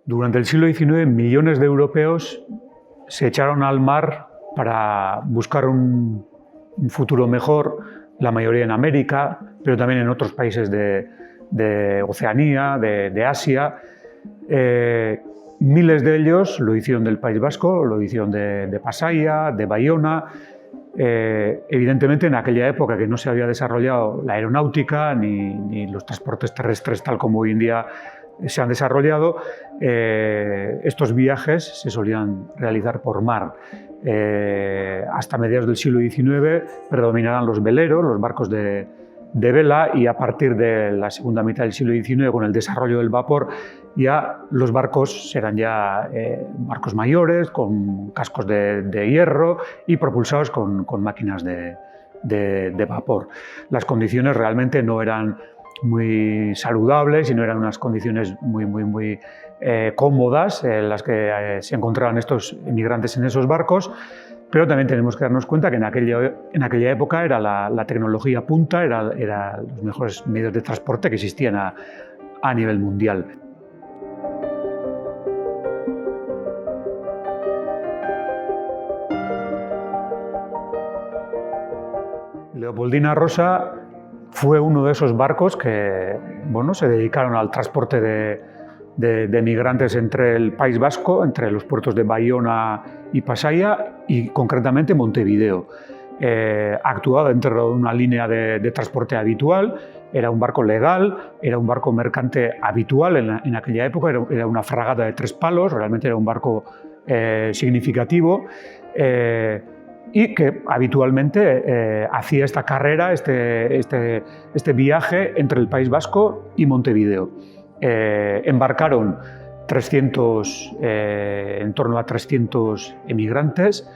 Durante el siglo XIX, millones de europeos se echaron al mar para buscar un futuro mejor, la mayoría en América, pero también en otros países de Oceanía, de Asia. Miles de ellos lo hicieron del País Vasco, lo hicieron de Pasaia, de Baiona. Evidentemente, en aquella época que no se había desarrollado la aeronáutica ni los transportes terrestres tal como hoy en día se han desarrollado, estos viajes se solían realizar por mar. Hasta mediados del siglo XIX predominarán los veleros, los barcos de vela, y a partir de la segunda mitad del siglo XIX, con el desarrollo del vapor, ya los barcos serán ya barcos mayores, con cascos de hierro y propulsados con máquinas de vapor. Las condiciones realmente no eran muy saludables y no eran unas condiciones muy cómodas en las que se encontraban estos inmigrantes en esos barcos, pero también tenemos que darnos cuenta que en aquella época era la tecnología punta, eran los mejores medios de transporte que existían a nivel mundial. Leopoldina Rosa fue uno de esos barcos que se dedicaron al transporte de migrantes entre el País Vasco, entre los puertos de Baiona y Pasaia, y concretamente Montevideo. Actuaba dentro de una línea de transporte habitual, era un barco legal, era un barco mercante habitual en aquella época, era una fragata de 3 palos, realmente era un barco significativo, y que habitualmente hacía esta carrera, este viaje entre el País Vasco y Montevideo. Embarcaron en torno a 300 emigrantes.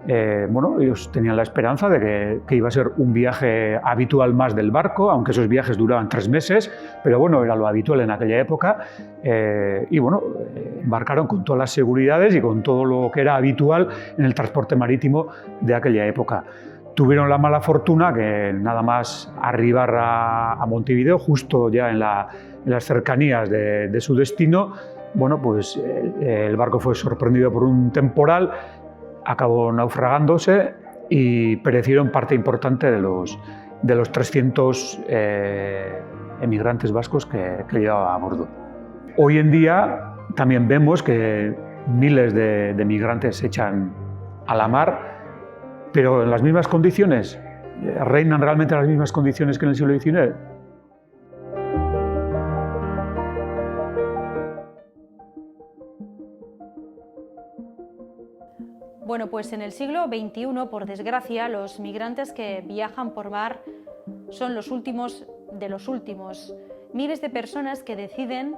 Ellos tenían la esperanza de que iba a ser un viaje habitual más del barco, aunque esos viajes duraban 3 meses, pero era lo habitual en aquella época. Embarcaron con todas las seguridades y con todo lo que era habitual en el transporte marítimo de aquella época. Tuvieron la mala fortuna que nada más arribar a Montevideo, justo ya en las cercanías de su destino, el barco fue sorprendido por un temporal, acabó naufragándose y perecieron parte importante de los 300 emigrantes vascos que llevaba a bordo. Hoy en día también vemos que miles de migrantes se echan a la mar, pero en las mismas condiciones. ¿Reinan realmente las mismas condiciones que en el siglo XIX? Bueno, pues en el siglo XXI, por desgracia, los migrantes que viajan por mar son los últimos de los últimos. Miles de personas que deciden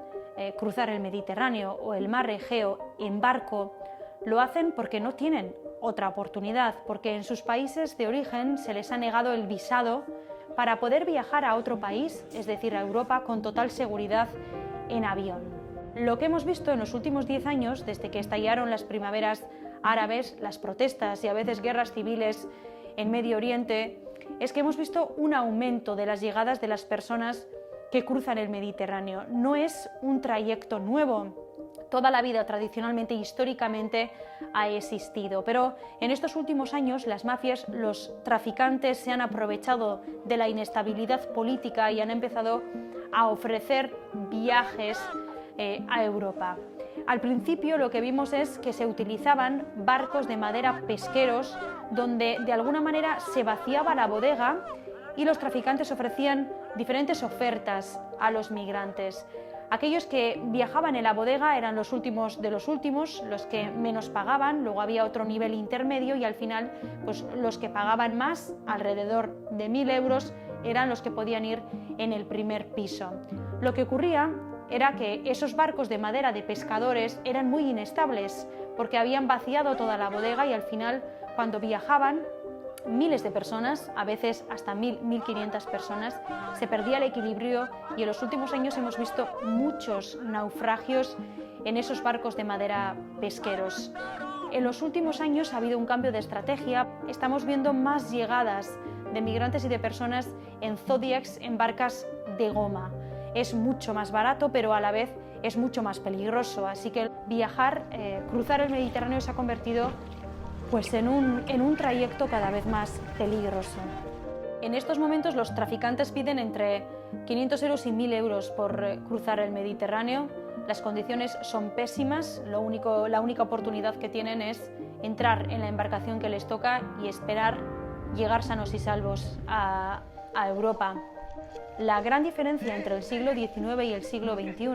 cruzar el Mediterráneo o el mar Egeo en barco lo hacen porque no tienen otra oportunidad, porque en sus países de origen se les ha negado el visado para poder viajar a otro país, es decir, a Europa, con total seguridad en avión. Lo que hemos visto en los últimos 10 años, desde que estallaron las primaveras árabes, las protestas y a veces guerras civiles en Medio Oriente, es que hemos visto un aumento de las llegadas de las personas que cruzan el Mediterráneo. No es un trayecto nuevo. Toda la vida, tradicionalmente, históricamente, ha existido. Pero en estos últimos años, las mafias, los traficantes se han aprovechado de la inestabilidad política y han empezado a ofrecer viajes a Europa. Al principio lo que vimos es que se utilizaban barcos de madera pesqueros donde de alguna manera se vaciaba la bodega y los traficantes ofrecían diferentes ofertas a los migrantes. Aquellos que viajaban en la bodega eran los últimos de los últimos, los que menos pagaban, luego había otro nivel intermedio y al final los que pagaban más, alrededor de 1.000 euros, eran los que podían ir en el primer piso. Lo que ocurría era que esos barcos de madera de pescadores eran muy inestables porque habían vaciado toda la bodega y al final, cuando viajaban, miles de personas, a veces hasta 1.000, 1.500 personas, se perdía el equilibrio y en los últimos años hemos visto muchos naufragios en esos barcos de madera pesqueros. En los últimos años ha habido un cambio de estrategia, estamos viendo más llegadas de migrantes y de personas en Zodiacs, en barcas de goma. es mucho más barato, pero a la vez es mucho más peligroso. Así que viajar, cruzar el Mediterráneo se ha convertido pues, en un trayecto cada vez más peligroso. En estos momentos los traficantes piden entre 500 euros y 1.000 euros por cruzar el Mediterráneo. Las condiciones son pésimas, la única oportunidad que tienen es entrar en la embarcación que les toca y esperar llegar sanos y salvos a Europa. La gran diferencia entre el siglo XIX y el siglo XXI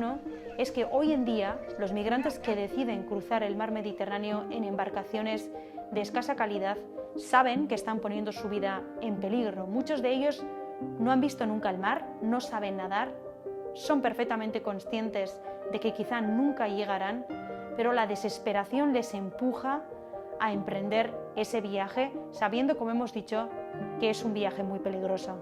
es que hoy en día los migrantes que deciden cruzar el mar Mediterráneo en embarcaciones de escasa calidad saben que están poniendo su vida en peligro. Muchos de ellos no han visto nunca el mar, no saben nadar, son perfectamente conscientes de que quizá nunca llegarán, pero la desesperación les empuja a emprender ese viaje, sabiendo, como hemos dicho, que es un viaje muy peligroso.